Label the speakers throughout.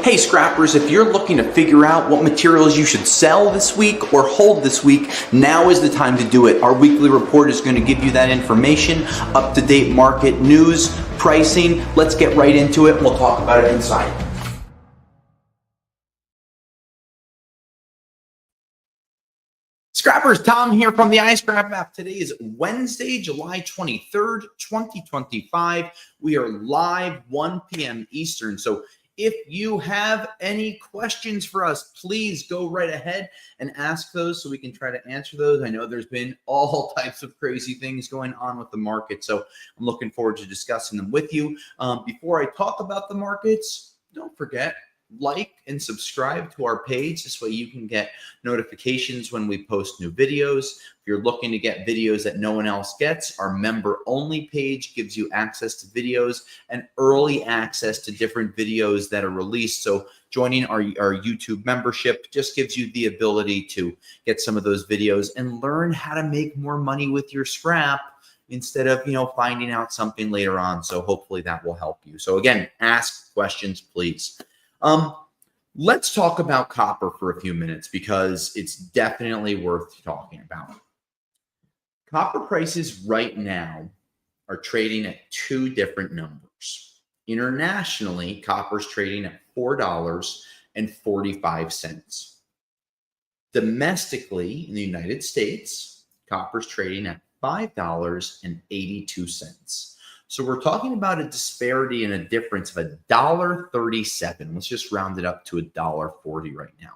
Speaker 1: Hey scrappers, if you're looking to figure out what materials you should sell this week or hold this week, now is the time to do it. Our weekly report is going to give you that information, up-to-date market news, pricing. Let's get right into it. We'll talk about it inside. Scrappers, Tom here from the iScrap app. Today is Wednesday, July 23rd, 2025. We are live 1 p.m. Eastern. So if you have any questions for us, please go right ahead and ask those so we can try to answer those. I know there's been all types of crazy things going on with the market, so I'm looking forward to discussing them with you. Before I talk about the markets, don't forget, like and subscribe to our page. This way you can get notifications when we post new videos. If you're looking to get videos that no one else gets, our member only page gives you access to videos and early access to different videos that are released. So joining our YouTube membership just gives you the ability to get some of those videos and learn how to make more money with your scrap instead of, finding out something later on. So hopefully that will help you. So again, ask questions, please. Let's talk about copper for a few minutes because it's definitely worth talking about. Copper prices right now are trading at two different numbers. Internationally, copper's trading at $4.45. Domestically, in the United States, copper's trading at $5.82. So we're talking about a disparity and a difference of $1.37. Let's just round it up to $1.40 right now.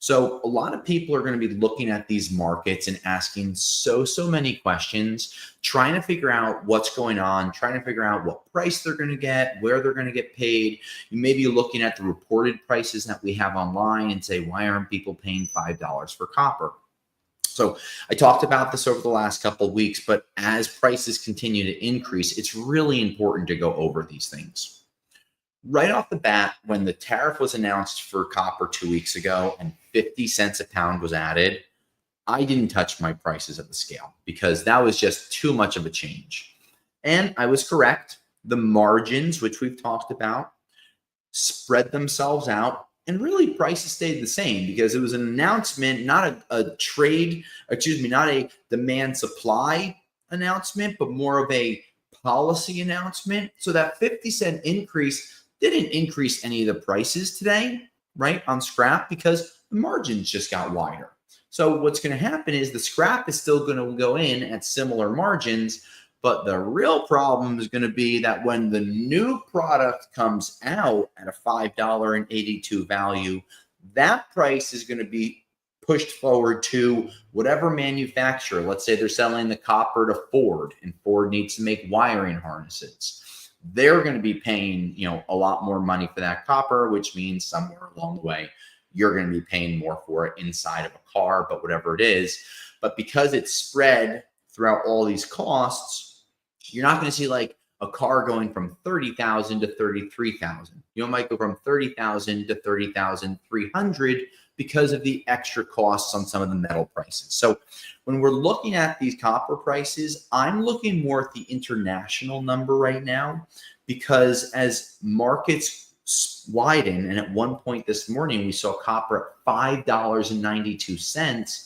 Speaker 1: So a lot of people are going to be looking at these markets and asking so many questions, trying to figure out what's going on, trying to figure out what price they're going to get, where they're going to get paid. You may be looking at the reported prices that we have online and say, why aren't people paying $5 for copper? So I talked about this over the last couple of weeks, but as prices continue to increase, it's really important to go over these things. Right off the bat, when the tariff was announced for copper 2 weeks ago and 50 cents a pound was added, I didn't touch my prices at the scale because that was just too much of a change. And I was correct. The margins, which we've talked about, spread themselves out. And really prices stayed the same because it was an announcement, not a demand supply announcement, but more of a policy announcement. So that 50-cent increase didn't increase any of the prices today, right, on scrap because the margins just got wider. So what's going to happen is the scrap is still going to go in at similar margins, but the real problem is going to be that when the new product comes out at a $5.82 value, that price is going to be pushed forward to whatever manufacturer. Let's say they're selling the copper to Ford, and Ford needs to make wiring harnesses. They're going to be paying, a lot more money for that copper, which means somewhere along the way, you're going to be paying more for it inside of a car, but whatever it is. But because it's spread throughout all these costs, you're not going to see like a car going from 30,000 to 33,000. You might go from 30,000 to 30,300 because of the extra costs on some of the metal prices. So when we're looking at these copper prices, I'm looking more at the international number right now because as markets widen, and at one point this morning, we saw copper at $5.92.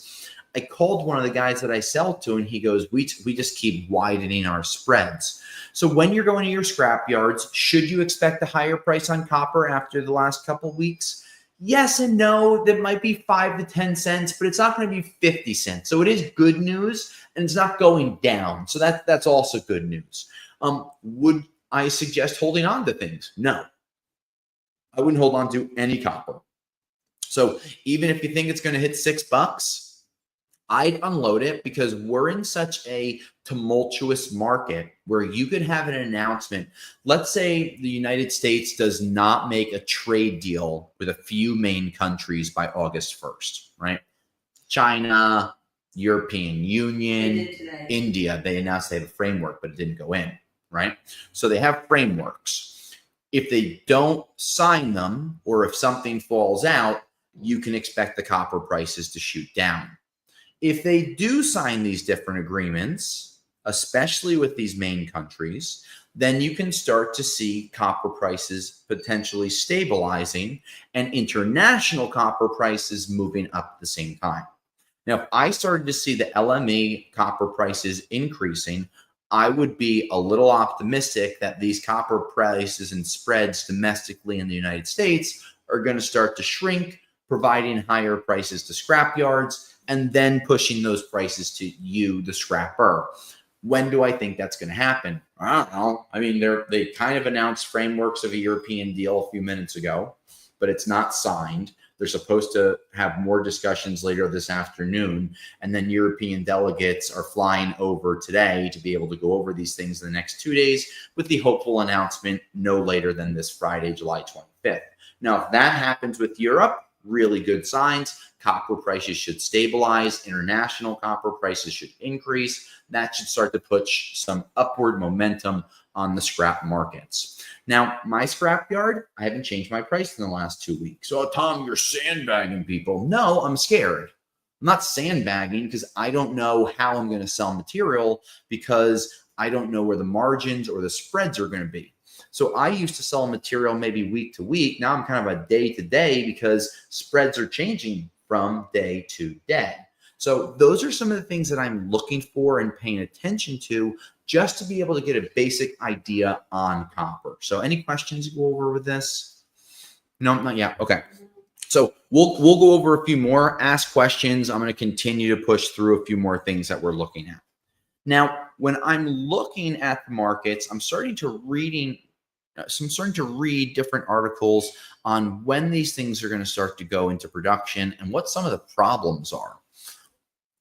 Speaker 1: I called one of the guys that I sell to and he goes, we just keep widening our spreads. So when you're going to your scrap yards, should you expect a higher price on copper after the last couple of weeks? Yes and no. That might be 5 to 10 cents, but it's not going to be 50 cents. So it is good news and it's not going down. So that's also good news. Would I suggest holding on to things? No, I wouldn't hold on to any copper. So even if you think it's going to hit $6, I'd unload it because we're in such a tumultuous market where you could have an announcement. Let's say the United States does not make a trade deal with a few main countries by August 1st, right? China, European Union, India, they announced they have a framework, but it didn't go in, right? So they have frameworks. If they don't sign them or if something falls out, you can expect the copper prices to shoot down. If they do sign these different agreements, especially with these main countries, then you can start to see copper prices potentially stabilizing and international copper prices moving up at the same time. Now, if I started to see the LME copper prices increasing, I would be a little optimistic that these copper prices and spreads domestically in the United States are going to start to shrink, providing higher prices to scrap yards, and then pushing those prices to you, the scrapper. When do I think that's going to happen? I don't know. I mean, they kind of announced frameworks of a European deal a few minutes ago, but it's not signed. They're supposed to have more discussions later this afternoon, and then European delegates are flying over today to be able to go over these things in the next 2 days with the hopeful announcement no later than this Friday, July 25th. Now, if that happens with Europe, really good signs. Copper prices should stabilize. International copper prices should increase. That should start to push some upward momentum on the scrap markets. Now, my scrap yard, I haven't changed my price in the last 2 weeks. So, Tom, you're sandbagging people. No, I'm scared. I'm not sandbagging because I don't know how I'm going to sell material because I don't know where the margins or the spreads are going to be. So I used to sell material maybe week to week. Now I'm kind of a day to day because spreads are changing from day to day. So those are some of the things that I'm looking for and paying attention to just to be able to get a basic idea on copper. So any questions you go over with this? No, not yet. Okay. So we'll go over a few more, ask questions. I'm going to continue to push through a few more things that we're looking at. Now, when I'm looking at the markets, I'm starting to read different articles on when these things are going to start to go into production and what some of the problems are.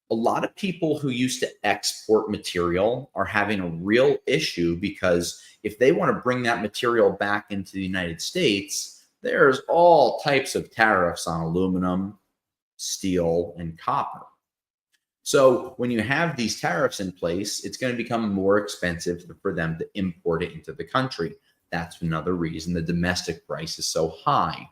Speaker 1: A lot of people who used to export material are having a real issue because if they want to bring that material back into the United States, there's all types of tariffs on aluminum, steel, and copper. So when you have these tariffs in place, it's going to become more expensive for them to import it into the country. That's another reason the domestic price is so high.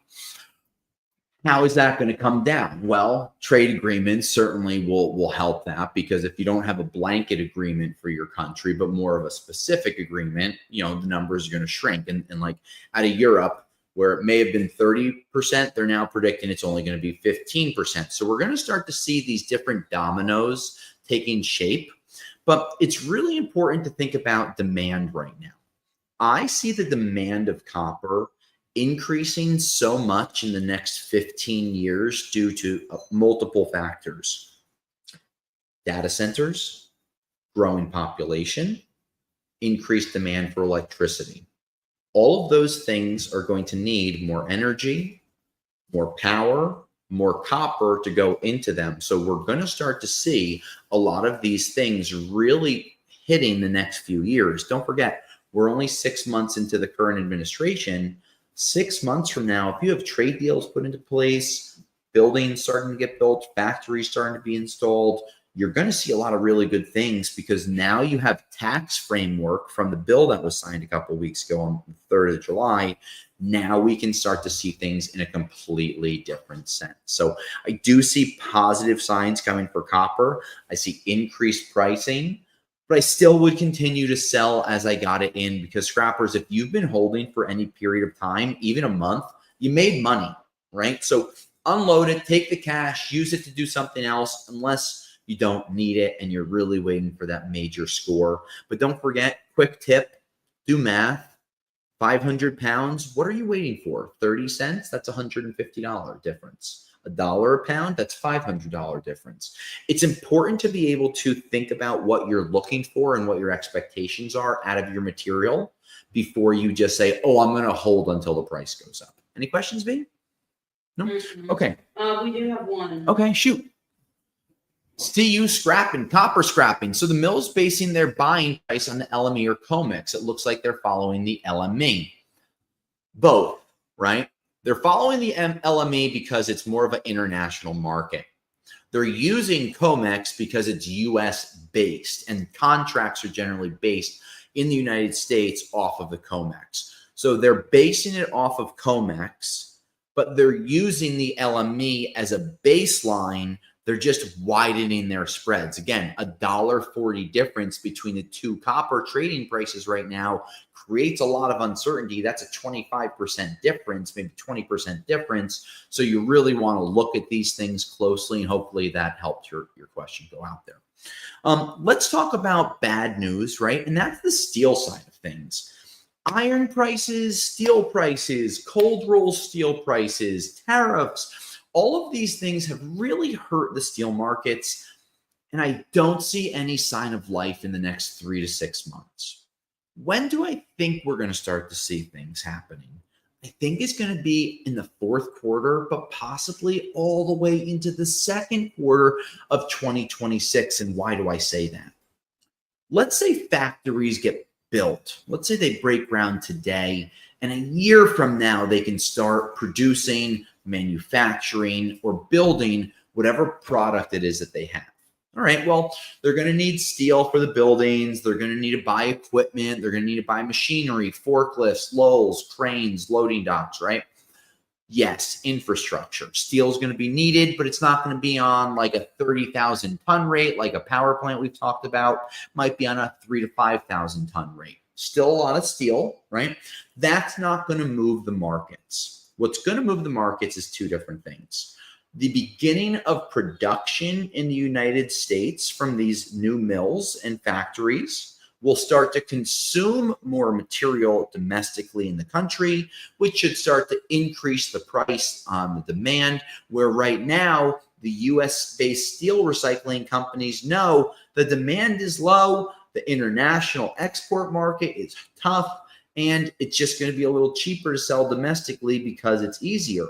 Speaker 1: How is that going to come down? Well, trade agreements certainly will help that, because if you don't have a blanket agreement for your country, but more of a specific agreement, the numbers are going to shrink. And like out of Europe, where it may have been 30%, they're now predicting it's only going to be 15%. So we're going to start to see these different dominoes taking shape. But it's really important to think about demand right now. I see the demand of copper increasing so much in the next 15 years due to multiple factors: data centers, growing population, increased demand for electricity. All of those things are going to need more energy, more power, more copper to go into them. So we're going to start to see a lot of these things really hitting the next few years. Don't forget, we're only 6 months into the current administration. 6 months from now, if you have trade deals put into place, buildings starting to get built, factories starting to be installed, you're going to see a lot of really good things, because now you have tax framework from the bill that was signed a couple of weeks ago on the 3rd of July. Now we can start to see things in a completely different sense. So I do see positive signs coming for copper. I see increased pricing, but I still would continue to sell as I got it in, because scrappers, if you've been holding for any period of time, even a month, you made money, right? So unload it, take the cash, use it to do something else, unless you don't need it and you're really waiting for that major score. But don't forget, quick tip, do math. 500 pounds, what are you waiting for? 30 cents? That's $150 difference. $1 a pound, that's $500 difference. It's important to be able to think about what you're looking for and what your expectations are out of your material before you just say, oh, I'm going to hold until the price goes up. Any questions, V? No? Okay.
Speaker 2: We do have one.
Speaker 1: Okay, shoot. CU scrapping, copper scrapping. So the mill's basing their buying price on the LME or COMEX. It looks like they're following the LME. Both, right? They're following the LME because it's more of an international market. They're using COMEX because it's US based, and contracts are generally based in the United States off of the COMEX. So they're basing it off of COMEX, but they're using the LME as a baseline They're just widening their spreads. Again, $1.40 difference between the two copper trading prices right now creates a lot of uncertainty. That's a 25% difference, maybe 20% difference. So you really want to look at these things closely, and hopefully that helped your question go out there. Let's talk about bad news, right? And that's the steel side of things. Iron prices, steel prices, cold roll steel prices, tariffs, all of these things have really hurt the steel markets. And I don't see any sign of life in the next 3 to 6 months. When do I think we're going to start to see things happening? I think it's going to be in the fourth quarter, but possibly all the way into the second quarter of 2026. And why do I say that? Let's say factories get built. Let's say they break ground today, and a year from now, they can start producing, manufacturing, or building whatever product it is that they have. All right, well, they're going to need steel for the buildings. They're going to need to buy equipment. They're going to need to buy machinery, forklifts, lulls, cranes, loading docks, right? Yes, infrastructure. Steel is going to be needed, but it's not going to be on like a 30,000 ton rate like a power plant we've talked about. Might be on a 3,000 to 5,000 ton rate. Still a lot of steel, right? That's not going to move the markets. What's going to move the markets is two different things. The beginning of production in the United States from these new mills and factories will start to consume more material domestically in the country, which should start to increase the price on the demand, where right now the US-based steel recycling companies know the demand is low, the international export market is tough, and it's just going to be a little cheaper to sell domestically because it's easier.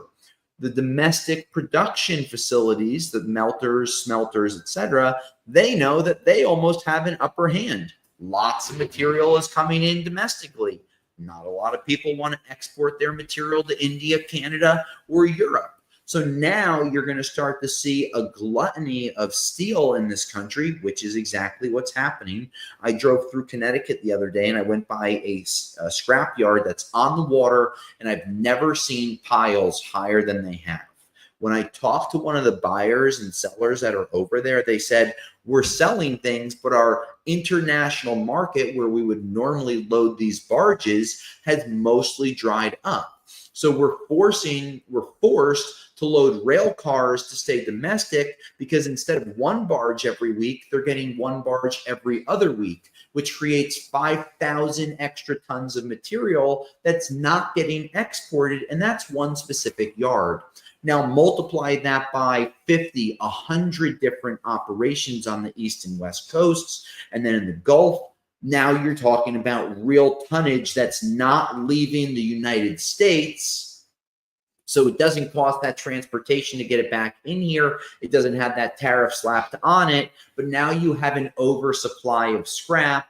Speaker 1: The domestic production facilities, the melters, smelters, etc., they know that they almost have an upper hand. Lots of material is coming in domestically. Not a lot of people want to export their material to India, Canada, or Europe. So now you're going to start to see a gluttony of steel in this country, which is exactly what's happening. I drove through Connecticut the other day and I went by a scrap yard that's on the water, and I've never seen piles higher than they have. When I talked to one of the buyers and sellers that are over there, they said, we're selling things, but our international market where we would normally load these barges has mostly dried up. So we're forced to load rail cars to stay domestic, because instead of one barge every week, they're getting one barge every other week, which creates 5,000 extra tons of material that's not getting exported. And that's one specific yard. Now multiply that by 50, 100 different operations on the East and West coasts, and then in the Gulf. Now you're talking about real tonnage that's not leaving the United States. So it doesn't cost that transportation to get it back in here. It doesn't have that tariff slapped on it. But now you have an oversupply of scrap,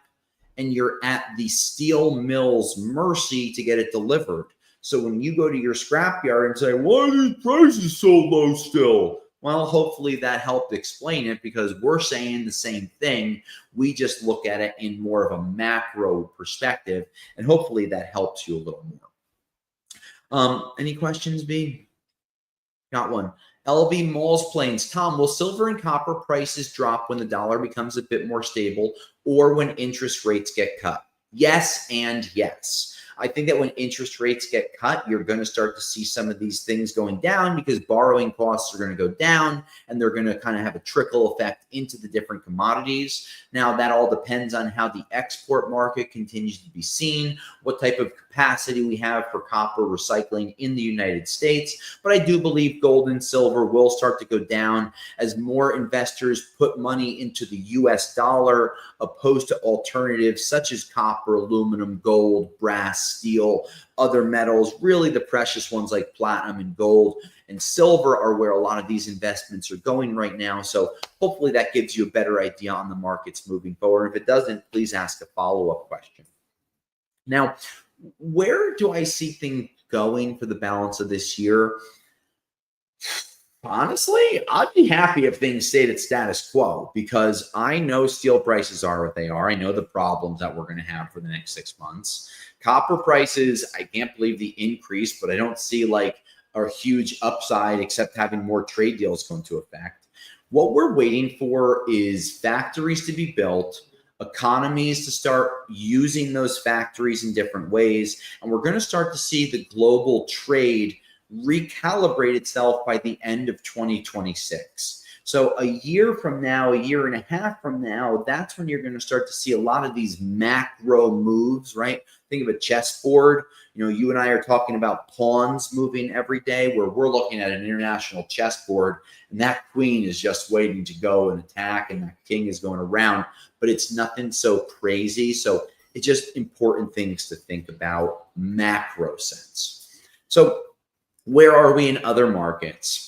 Speaker 1: and you're at the steel mill's mercy to get it delivered. So when you go to your scrapyard and say, why are these prices so low still? Well, hopefully that helped explain it, because we're saying the same thing. We just look at it in more of a macro perspective, and hopefully that helps you a little more. Any questions, B? Got one. LV Malls Plains. Tom, will silver and copper prices drop when the dollar becomes a bit more stable, or when interest rates get cut? Yes and yes. I think that when interest rates get cut, you're going to start to see some of these things going down, because borrowing costs are going to go down, and they're going to kind of have a trickle effect into the different commodities. Now, that all depends on how the export market continues to be seen, what type of capacity we have for copper recycling in the United States. But I do believe gold and silver will start to go down as more investors put money into the US dollar, opposed to alternatives such as copper, aluminum, gold, brass, steel, other metals. Really the precious ones like platinum and gold and silver are where a lot of these investments are going right now. So hopefully that gives you a better idea on the markets moving forward. If it doesn't, please ask a follow-up question. Now, where do I see things going for the balance of this year? Honestly, I'd be happy if things stayed at status quo, because I know steel prices are what they are. I know the problems that we're going to have for the next 6 months. Copper prices, I can't believe the increase, but I don't see like a huge upside except having more trade deals go into effect. What we're waiting for is factories to be built, economies to start using those factories in different ways, and we're going to start to see the global trade recalibrate itself by the end of 2026. So a year from now, a year and a half from now, that's when you're going to start to see a lot of these macro moves, right? Think of a chessboard. You know, you and I are talking about pawns moving every day, where we're looking at an international chessboard, and that queen is just waiting to go and attack, and that king is going around, but it's nothing so crazy. So it's just important things to think about macro sense. So where are we in other markets?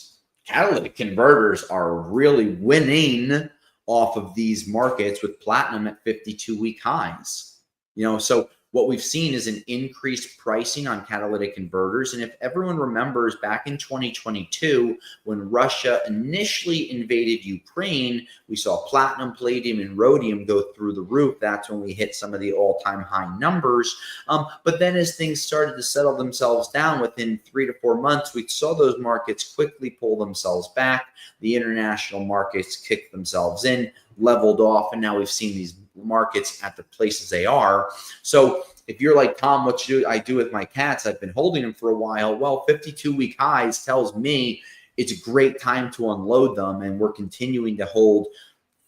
Speaker 1: Catalytic converters are really winning off of these markets, with platinum at 52-week highs. You know, so what we've seen is an increased pricing on catalytic converters. And if everyone remembers, back in 2022, when Russia initially invaded Ukraine, we saw platinum, palladium, and rhodium go through the roof. That's when we hit some of the all-time high numbers. But then as things started to settle themselves down, within 3 to 4 months, we saw those markets quickly pull themselves back. The international markets kicked themselves in, leveled off, and now we've seen these markets at the places they are. So if you're like, Tom, what I do with my cats, I've been holding them for a while. Well, 52-week highs tells me it's a great time to unload them, and we're continuing to hold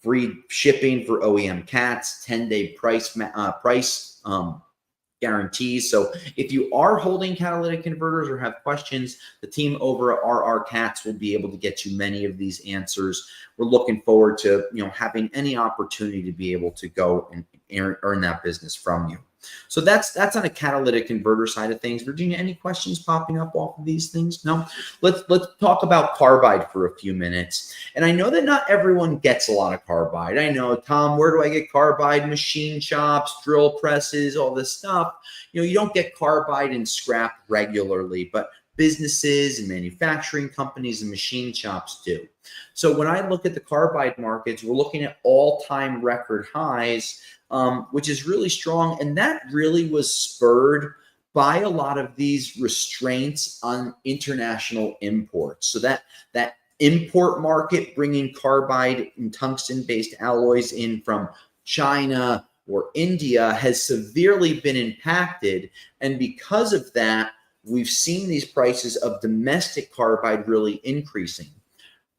Speaker 1: free shipping for OEM cats, 10-day price guarantees. So if you are holding catalytic converters or have questions, the team over at RR Cats will be able to get you many of these answers. We're looking forward to, you know, having any opportunity to be able to go and earn that business from you. So that's on a catalytic converter side of things. Virginia, any questions popping up off of these things? No? Let's talk about carbide for a few minutes. And I know that not everyone gets a lot of carbide. I know, Tom, where do I get carbide? Machine shops, drill presses, all this stuff. You know, you don't get carbide in scrap regularly, but businesses and manufacturing companies and machine shops do. So when I look at the carbide markets, we're looking at all-time record highs, which is really strong. And that really was spurred by a lot of these restraints on international imports. So that import market, bringing carbide and tungsten-based alloys in from China or India, has severely been impacted. And because of that, we've seen these prices of domestic carbide really increasing.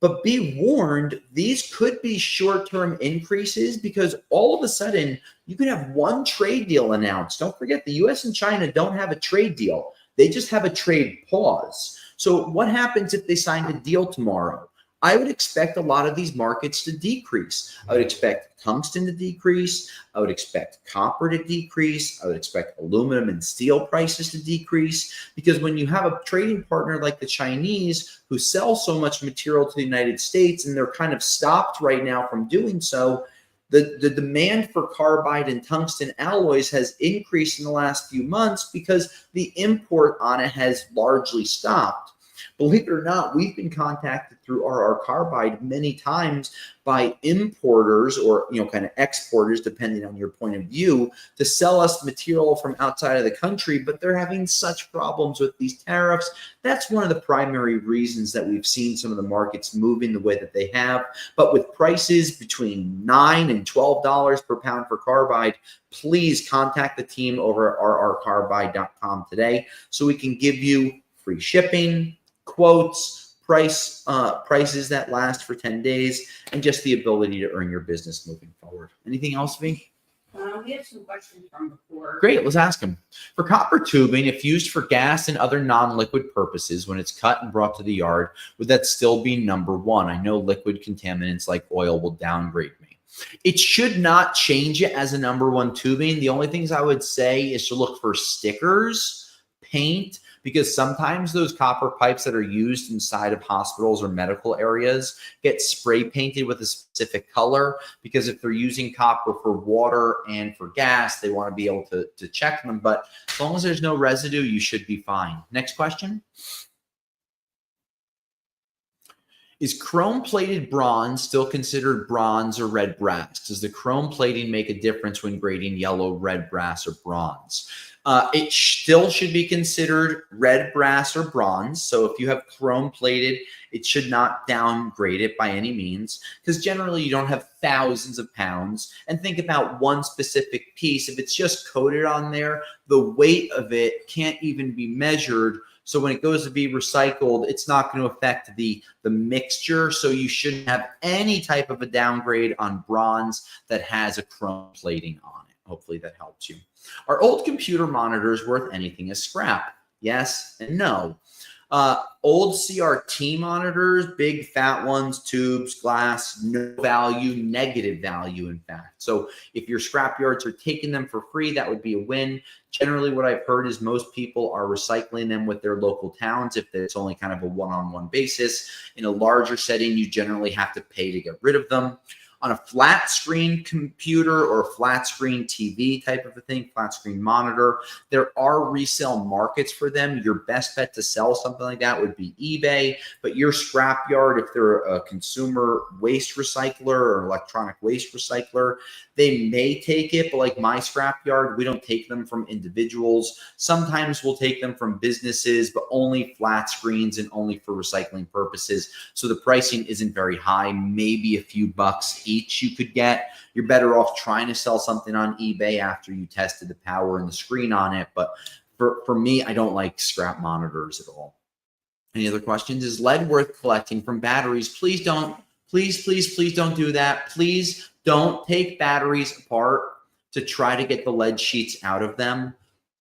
Speaker 1: But be warned, these could be short-term increases, because all of a sudden you could have one trade deal announced. Don't forget, the US and China don't have a trade deal. They just have a trade pause. So what happens if they signed a deal tomorrow? I would expect a lot of these markets to decrease. I would expect tungsten to decrease. I would expect copper to decrease. I would expect aluminum and steel prices to decrease, because when you have a trading partner like the Chinese, who sell so much material to the United States, and they're kind of stopped right now from doing so, the demand for carbide and tungsten alloys has increased in the last few months because the import on it has largely stopped. Believe it or not, we've been contacted through RR Carbide many times by importers, or, you know, kind of exporters, depending on your point of view, to sell us material from outside of the country, but they're having such problems with these tariffs. That's one of the primary reasons that we've seen some of the markets moving the way that they have. But with prices between $9 and $12 per pound for carbide, please contact the team over at rrcarbide.com today so we can give you free shipping, quotes, prices that last for 10 days, and just the ability to earn your business moving forward. Anything else, V?
Speaker 2: We have some questions from before.
Speaker 1: Great, let's ask them. For copper tubing, if used for gas and other non-liquid purposes, when it's cut and brought to the yard, would that still be number one? I know liquid contaminants like oil will downgrade me. It should not change it as a number one tubing. The only things I would say is to look for stickers, paint, because sometimes those copper pipes that are used inside of hospitals or medical areas get spray painted with a specific color, because if they're using copper for water and for gas, they want to be able to check them. But as long as there's no residue, you should be fine. Next question. Is chrome-plated bronze still considered bronze or red brass? Does the chrome plating make a difference when grading yellow, red brass, or bronze? It still should be considered red brass or bronze. So if you have chrome plated, it should not downgrade it by any means, because generally you don't have thousands of pounds. And think about one specific piece. If it's just coated on there, the weight of it can't even be measured. So when it goes to be recycled, it's not going to affect the mixture. So you shouldn't have any type of a downgrade on bronze that has a chrome plating on it. Hopefully that helps you. Are old computer monitors worth anything as scrap? Yes and no. Old CRT monitors, big fat ones, tubes, glass, no value, negative value, in fact. So if your scrap yards are taking them for free, that would be a win. Generally, what I've heard is most people are recycling them with their local towns if it's only kind of a one-on-one basis. In a larger setting, you generally have to pay to get rid of them. On a flat screen computer or flat screen TV type of a thing, flat screen monitor, there are resale markets for them. Your best bet to sell something like that would be eBay, but your scrapyard, if they're a consumer waste recycler or electronic waste recycler, they may take it, but like my scrapyard, we don't take them from individuals. Sometimes we'll take them from businesses, but only flat screens and only for recycling purposes. So the pricing isn't very high, maybe a few bucks each you could get. You're better off trying to sell something on eBay after you tested the power and the screen on it. But for me, I don't like scrap monitors at all. Any other questions? Is lead worth collecting from batteries? Please don't. Please don't do that. Please don't take batteries apart to try to get the lead sheets out of them.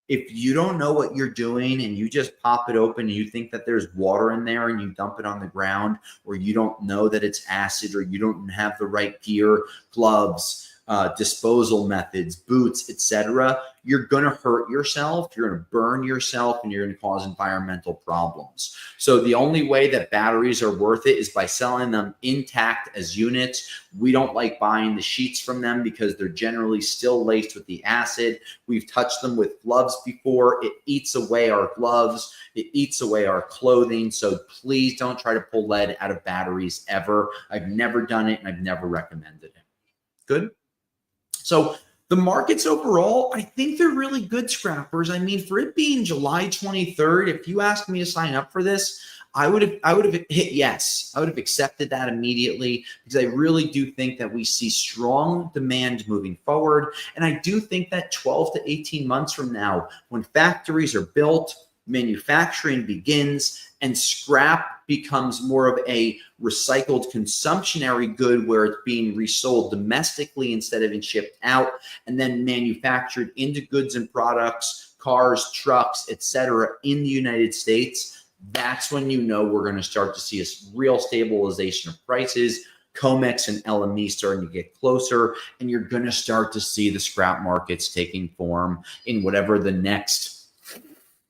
Speaker 1: If you don't know what you're doing and you just pop it open and you think that there's water in there and you dump it on the ground, or you don't know that it's acid, or you don't have the right gear, gloves, disposal methods, boots, etc., you're going to hurt yourself, you're going to burn yourself, and you're going to cause environmental problems. So the only way that batteries are worth it is by selling them intact as units. We don't like buying the sheets from them because they're generally still laced with the acid. We've touched them with gloves before. It eats away our gloves. It eats away our clothing. So please don't try to pull lead out of batteries ever. I've never done it and I've never recommended it. Good. So the markets overall, I think they're really good, scrappers. I mean, for it being July 23rd, if you asked me to sign up for this, I would have hit yes. I would have accepted that immediately, because I really do think that we see strong demand moving forward. And I do think that 12 to 18 months from now, when factories are built, manufacturing begins, and scrap becomes more of a recycled consumptionary good where it's being resold domestically instead of being shipped out and then manufactured into goods and products, cars, trucks, etc. in the United States, that's when you know we're going to start to see a real stabilization of prices, COMEX and LME starting to get closer, and you're going to start to see the scrap markets taking form in whatever the next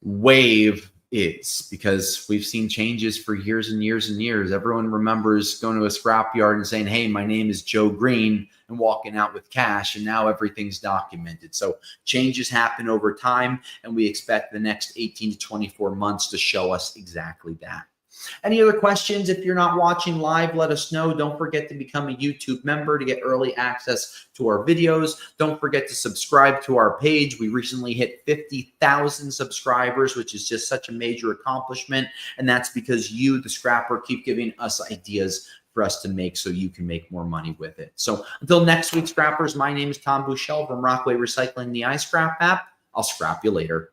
Speaker 1: wave is, because we've seen changes for years and years and years. Everyone remembers going to a scrapyard and saying, hey, my name is Joe Green, and walking out with cash, and now everything's documented. So changes happen over time, and we expect the next 18 to 24 months to show us exactly that. Any other questions? If you're not watching live, let us know. Don't forget to become a YouTube member to get early access to our videos. Don't forget to subscribe to our page. We recently hit 50,000 subscribers, which is just such a major accomplishment. And that's because you, the scrapper, keep giving us ideas for us to make so you can make more money with it. So until next week, scrappers, my name is Tom Buchel from Rockaway Recycling, the iScrap app. I'll scrap you later.